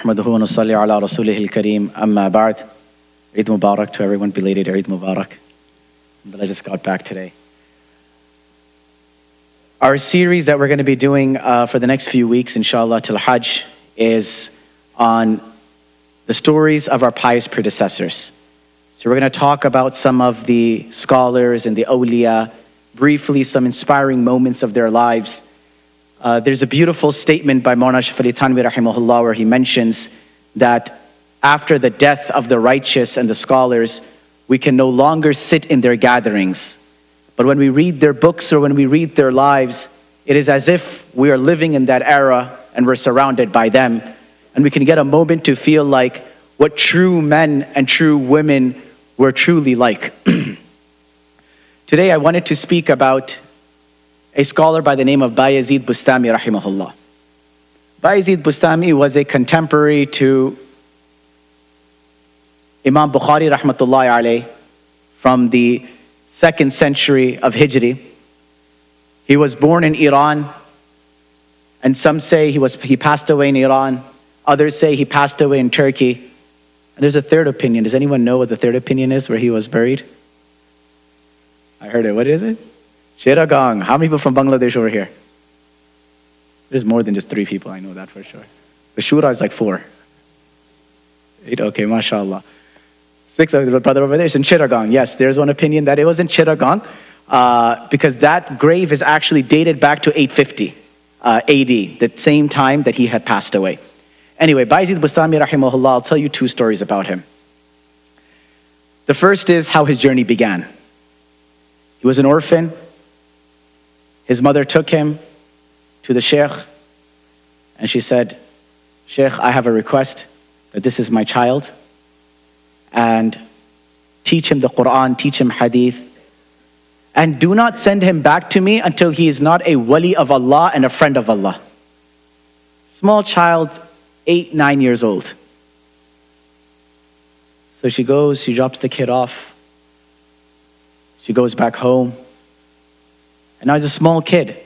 نحمده ونصلي على رسوله الكريم أما بعد. Eid Mubarak to everyone, belated Eid Mubarak. But I just got back today. Our series that we're going to be doing for the next few weeks, inshallah, till Hajj, is on the stories of our pious predecessors. So we're going to talk about some of the scholars and the awliya, briefly some inspiring moments of their lives. There's a beautiful statement by Maulana Shaykh Ali Thanwi rahimahullah where he mentions that after the death of the righteous and the scholars, we can no longer sit in their gatherings. But when we read their books or when we read their lives, it is as if we are living in that era and we're surrounded by them. And we can get a moment to feel like what true men and true women were truly like. Today I wanted to speak about a scholar by the name of Bayezid Bustami rahimahullah. Bayezid Bustami was a contemporary to Imam Bukhari rahmatullahi alayh from the 2nd century of Hijri. He was born in Iran, and some say he passed away in Iran. Others say he passed away in Turkey. And there's a third opinion. Does anyone know what the third opinion is, where he was buried? I heard it. What is it? Chittagong. How many people from Bangladesh over here? There's more than just 3 people, I know that for sure. The Shura is like 4. 8, okay, mashallah. 6 of the brother over there is in Chittagong. Yes, there's one opinion that it was in Chittagong because that grave is actually dated back to 850 AD, the same time that he had passed away. Anyway, Bayezid Bustami rahimahullah, I'll tell you 2 stories about him. The first is how his journey began. He was an orphan. His mother took him to the Sheikh and she said, "Sheikh, I have a request that this is my child, and teach him the Quran, teach him Hadith, and do not send him back to me until he is not a wali of Allah and a friend of Allah." Small child, 8, 9 years old. So she goes, she drops the kid off. She goes back home. And now he's a small kid.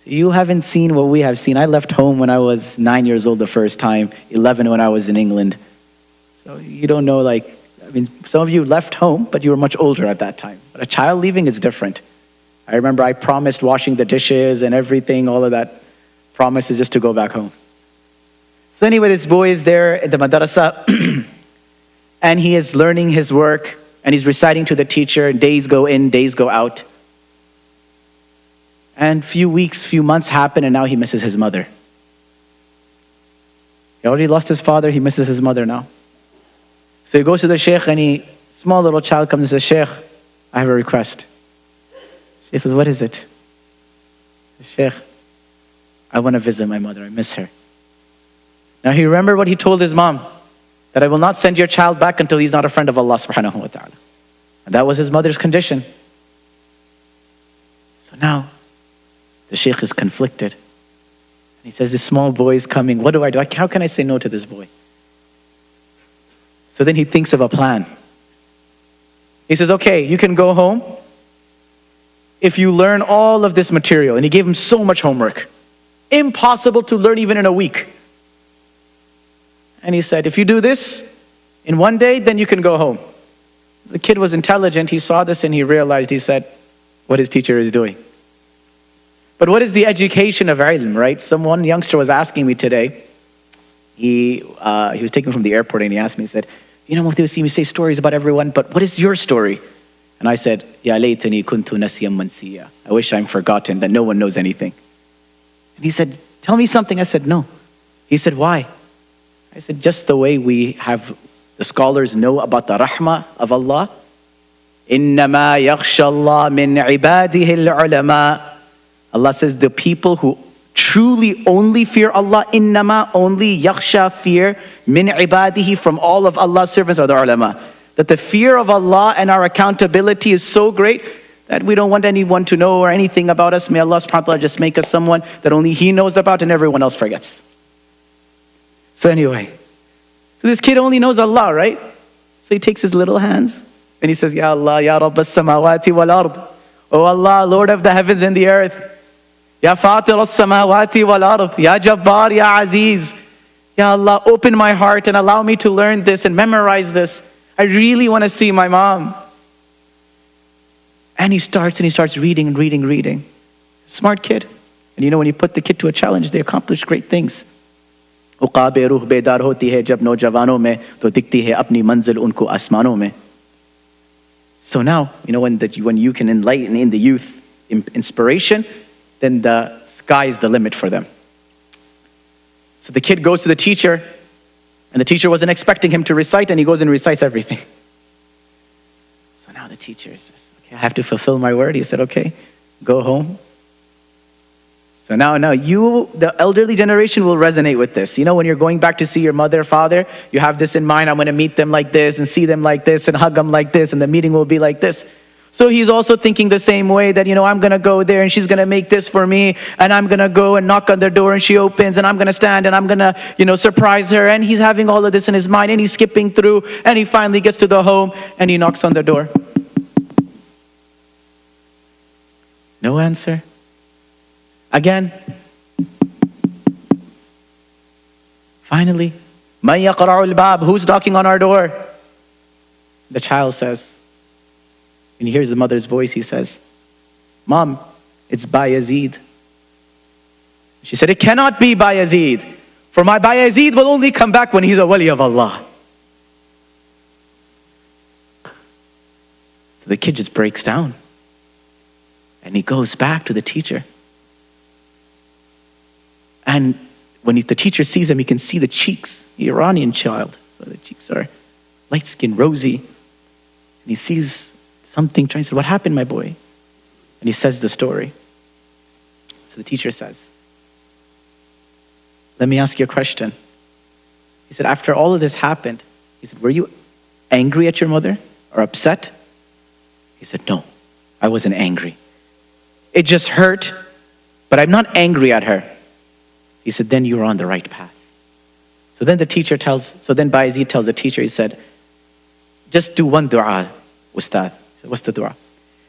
You haven't seen what we have seen. I left home when I was 9 years old the first time, 11 when I was in England. So you don't know, some of you left home, but you were much older at that time. But a child leaving is different. I remember I promised washing the dishes and everything, all of that. Promise is just to go back home. So anyway, this boy is there at the madrasa, and he is learning his work, and he's reciting to the teacher. Days go in, days go out. And few weeks, few months happen, and now he misses his mother. He already lost his father, he misses his mother now. So he goes to the Sheikh, and small little child comes and says, "Sheikh, I have a request." She says, "What is it?" "Sheikh, I want to visit my mother, I miss her." Now he remembered what he told his mom, that I will not send your child back until he's not a friend of Allah subhanahu wa ta'ala. And that was his mother's condition. So now, the Sheikh is conflicted. And he says, this small boy is coming. What do I do? How can I say no to this boy? So then he thinks of a plan. He says, okay, you can go home if you learn all of this material. And he gave him so much homework. Impossible to learn even in a week. And he said, if you do this in one day, then you can go home. The kid was intelligent. He saw this and he realized, he said, what his teacher is doing. But what is the education of ilm, right? One youngster was asking me today. He was taken from the airport and he asked me, he said, you know, Mufti Wasim, you say stories about everyone, but what is your story? And I said, Ya laytani kuntu nasiyan mansiya. I wish I'm forgotten, that no one knows anything. And he said, tell me something. I said, no. He said, why? I said, just the way we have the scholars know about the rahmah of Allah. إِنَّمَا يَخْشَى اللَّهَ مِنْ عِبَادِهِ الْعُلَمَاءِ. Allah says the people who truly only fear Allah, إِنَّمَا only yakhsha fear, min ibadihi from all of Allah's servants are the ulama. That the fear of Allah and our accountability is so great that we don't want anyone to know or anything about us. May Allah subhanahu wa ta'ala just make us someone that only He knows about and everyone else forgets. So anyway, so this kid only knows Allah, right? So he takes his little hands and he says, Ya Allah, Ya Rabb as-samawati wal ard. Oh Allah, Lord of the heavens and the earth. Ya Fatir as-samawati wal ard. Ya Jabbar, Ya Aziz. Ya Allah, open my heart and allow me to learn this and memorize this. I really want to see my mom. And he starts reading and reading. Smart kid. And you know, when you put the kid to a challenge, they accomplish great things. उक़ाब रूह बेदार होती है जब नौजवानों में तो दिखती है अपनी मंजिल उनको आसमानों में. So now, you know, when you can enlighten in the youth inspiration, then the sky is the limit for them. So the kid goes to the teacher, and the teacher wasn't expecting him to recite, and he goes and recites everything. So now the teacher says, okay, I have to fulfill my word. He said, okay, go home. So now you, the elderly generation, will resonate with this. You know, when you're going back to see your mother, father, you have this in mind. I'm going to meet them like this and see them like this and hug them like this, and the meeting will be like this. So he's also thinking the same way that, you know, I'm going to go there and she's going to make this for me, and I'm going to go and knock on their door and she opens, and I'm going to stand and I'm going to, you know, surprise her. And he's having all of this in his mind, and he's skipping through, and he finally gets to the home and he knocks on the door. No answer. Again. Finally, مَن يَقْرَعُ الْبَابِ, who's knocking on our door? The child says, and he hears the mother's voice, he says, Mom, it's Bayezid. She said, it cannot be Bayezid, for my Bayezid will only come back when he's a wali of Allah. So the kid just breaks down, and he goes back to the teacher. And when the teacher sees him, he can see the cheeks, the Iranian child. So the cheeks are light-skinned, rosy. And he sees something, trying to say, what happened, my boy? And he says the story. So the teacher says, let me ask you a question. He said, after all of this happened, he said, were you angry at your mother or upset? He said, no, I wasn't angry. It just hurt, but I'm not angry at her. He said, then you're on the right path. So then Bayezid tells the teacher, he said, just do one dua, Ustad. He said, what's the dua?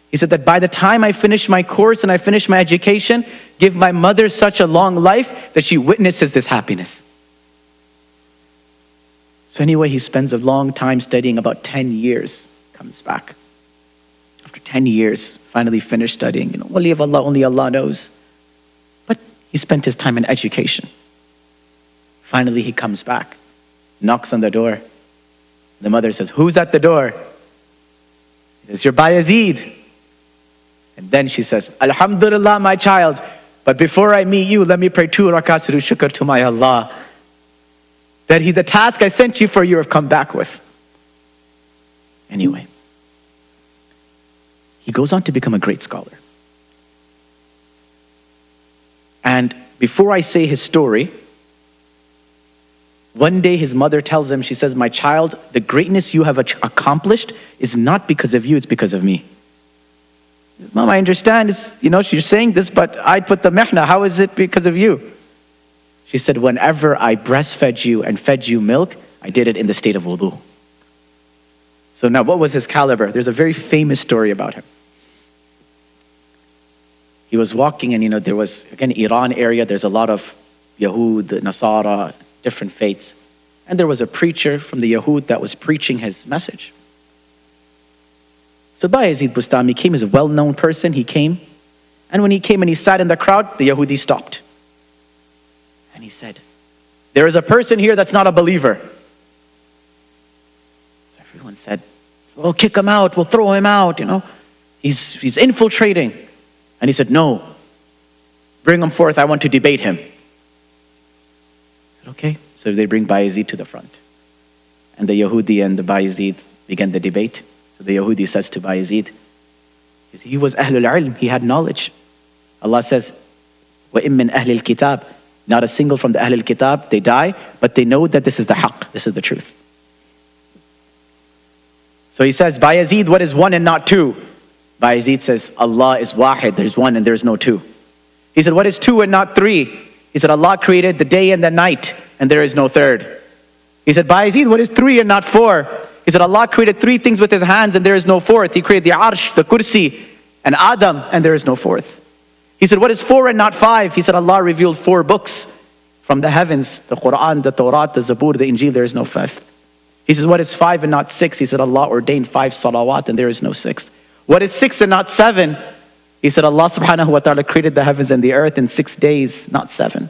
He said that by the time I finish my course and I finish my education, give my mother such a long life that she witnesses this happiness. So anyway, he spends a long time studying, about 10 years, comes back. After 10 years, finally finished studying. You know, wali of Allah, only Allah knows. He spent his time in education. Finally, he comes back, knocks on the door. The mother says, who's at the door? He says, you're Bayezid. And then she says, Alhamdulillah, my child, but before I meet you, let me pray 2 rakats sujood shukr to my Allah, that the task I sent you for, you have come back with. Anyway, he goes on to become a great scholar. And before I say his story, one day his mother tells him, she says, my child, the greatness you have accomplished is not because of you, it's because of me. Mom, I understand, you're saying this, but I put the mihna, how is it because of you? She said, whenever I breastfed you and fed you milk, I did it in the state of wudu. So now what was his caliber? There's a very famous story about him. He was walking, and there was, again, Iran area, there's a lot of Yahud, Nasara, different faiths. And there was a preacher from the Yahud that was preaching his message. So Bayezid Bustami came as a well-known person, he came. And when he came and he sat in the crowd, the Yahudi stopped. And he said, there is a person here that's not a believer. So everyone said, we'll kick him out, we'll throw him out, He's infiltrating. And he said, no, bring him forth, I want to debate him. I said, okay. So they bring Bayezid to the front. And the Yahudi and the Bayezid began the debate. So the Yahudi says to Bayezid, he was Ahlul Ilm, he had knowledge. Allah says, وَإِن مِّن أَهْلِ الْكِتَابِ, not a single from the Ahlul Kitab, they die, but they know that this is the haqq, this is the truth. So he says, Bayezid, what is one and not two? Bayezid says, Allah is wahid, there's one and there's no two. He said, what is 2 and not 3? He said, Allah created the day and the night, and there is no third. He said, Bayezid, what is 3 and not 4? He said, Allah created 3 things with his hands, and there is no fourth. He created the arsh, the kursi, and Adam, and there is no fourth. He said, what is 4 and not 5? He said, Allah revealed 4 books, From the heavens, the Quran, the Torah, the Zabur, the Injil, there is no fifth. He says, what is 5 and not 6? He said, Allah ordained 5 salawat and there is no 6th. What is 6 and not 7? He said, Allah subhanahu wa ta'ala created the heavens and the earth in 6 days, not 7.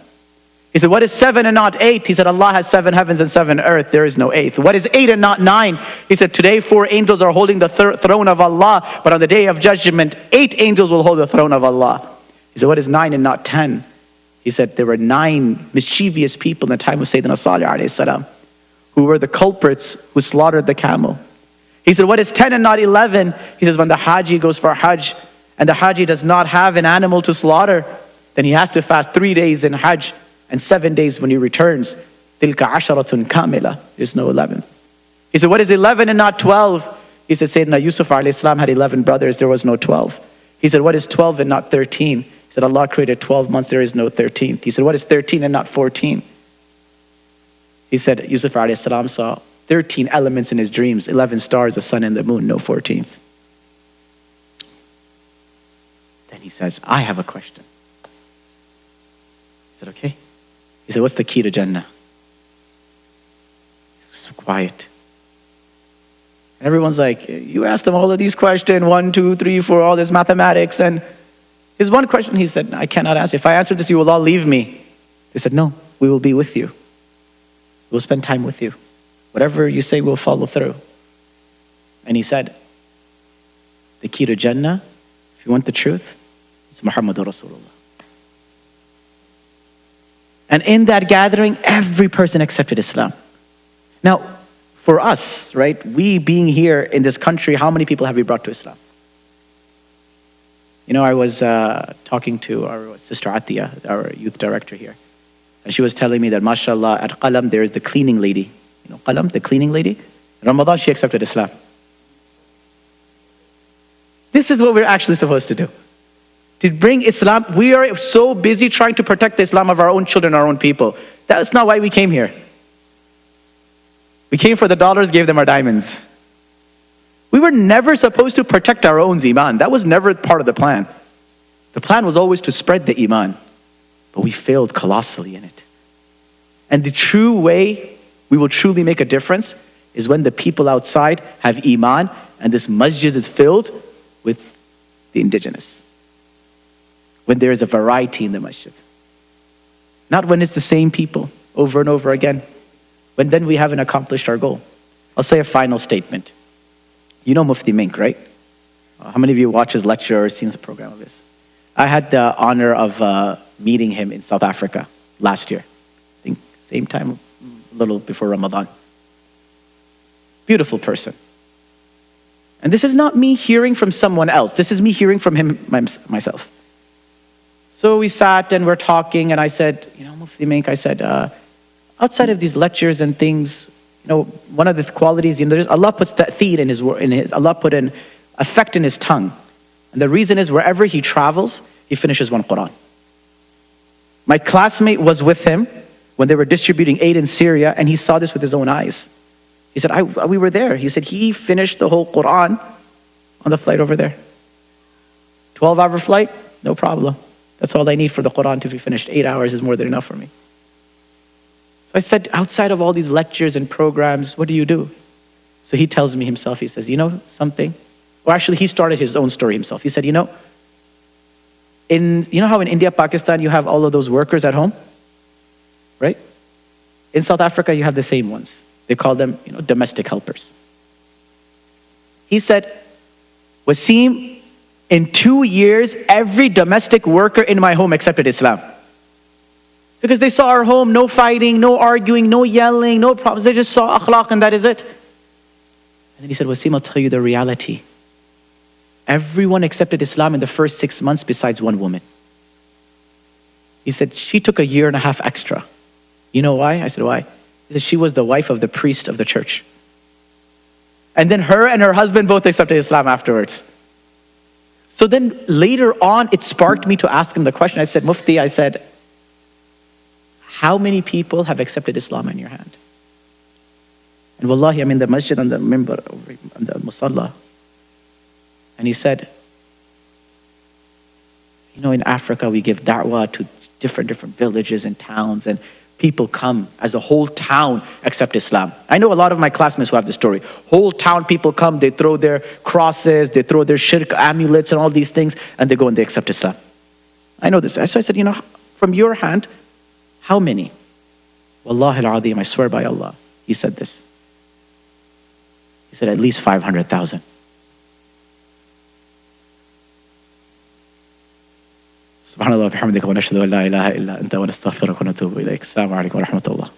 He said, what is 7 and not 8? He said, Allah has 7 heavens and 7 earth. There is no 8th. What is 8 and not 9? He said, today 4 angels are holding the throne of Allah, but on the day of judgment, 8 angels will hold the throne of Allah. He said, what is 9 and not 10? He said, there were 9 mischievous people in the time of Sayyidina Salih alayhi salam, who were the culprits who slaughtered the camel. He said, what is 10 and not 11? He says, when the Haji goes for Hajj, and the Haji does not have an animal to slaughter, then he has to fast 3 days in Hajj, and 7 days when he returns. Tilka asharatun kamila. There's no 11. He said, what is 11 and not 12? He said, Sayyidina Yusuf alayhi salam had 11 brothers, there was no 12. He said, what is 12 and not 13? He said, Allah created 12 months, there is no 13th. He said, what is 13 and not 14? He said, Yusuf alayhi salam saw 13 elements in his dreams, 11 stars, the sun and the moon, no 14th. Then he says, I have a question. I said, okay. He said, what's the key to Jannah? It's so quiet. And everyone's like, you asked him all of these questions, 1, 2, 3, 4, all this mathematics. And his one question, he said, I cannot answer. If I answer this, you will all leave me. They said, no, we will be with you. We'll spend time with you. Whatever you say, we'll follow through. And he said, the key to Jannah, if you want the truth, it's Muhammadur Rasulullah. And in that gathering, every person accepted Islam. Now, for us, right, we being here in this country, how many people have we brought to Islam? You know, I was talking to our sister Atiya, our youth director here. And she was telling me that, mashallah, at Qalam, there is the cleaning lady. You know, Qalam, the cleaning lady. In Ramadan, she accepted Islam. This is what we're actually supposed to do. To bring Islam, we are so busy trying to protect the Islam of our own children, our own people. That's not why we came here. We came for the dollars, gave them our diamonds. We were never supposed to protect our own Iman. That was never part of the plan. The plan was always to spread the Iman. But we failed colossally in it. And the true way we will truly make a difference is when the people outside have Iman and this masjid is filled with the indigenous. When there is a variety in the masjid. Not when it's the same people over and over again. When then we haven't accomplished our goal. I'll say a final statement. You know Mufti Mink, right? How many of you watch his lecture or seen the program of this? I had the honor of meeting him in South Africa last year. I think same time, a little before Ramadan. Beautiful person. And this is not me hearing from someone else. This is me hearing from him myself. So we sat and we're talking, and I said, you know, Mufti Mink, I said, outside of these lectures and things, you know, one of the qualities, you know, Allah puts ta'theer in his, Allah put an effect in his tongue. And the reason is wherever he travels, he finishes one Quran. My classmate was with him when they were distributing aid in Syria, and he saw this with his own eyes. He said, we were there. He said, he finished the whole Quran on the flight over there. 12-hour flight, no problem. That's all I need for the Quran to be finished. 8 hours is more than enough for me. So I said, outside of all these lectures and programs, what do you do? So he tells me himself, he says, you know something? Or actually, he started his own story himself. He said, you know how in India, Pakistan, you have all of those workers at home? Right? In South Africa, you have the same ones. They call them, you know, domestic helpers. He said, Wasim, in 2 years, every domestic worker in my home accepted Islam. Because they saw our home, no fighting, no arguing, no yelling, no problems. They just saw akhlaq and that is it. And then he said, Wasim, I'll tell you the reality. Everyone accepted Islam in the first 6 months besides one woman. He said, she took 1.5 years extra. You know why? I said, why? He said, she was the wife of the priest of the church. And then her and her husband both accepted Islam afterwards. So then later on, it sparked me to ask him the question. I said, Mufti, I said, how many people have accepted Islam in your hand? And wallahi, I'm in the masjid on the mimbar, on the musalla. And he said, you know, in Africa, we give da'wah to different villages and towns, and people come as a whole town accept Islam. I know a lot of my classmates who have this story. Whole town people come, they throw their crosses, they throw their shirk amulets and all these things, and they go and they accept Islam. I know this. So I said, from your hand, how many? Wallahi al-Azim, I swear by Allah. He said this. He said, at least 500,000. سبحان الله وبحمدك ونشهد أن لا إله إلا أنت ونستغفرك ونتوب إليك. السلام عليكم ورحمة الله.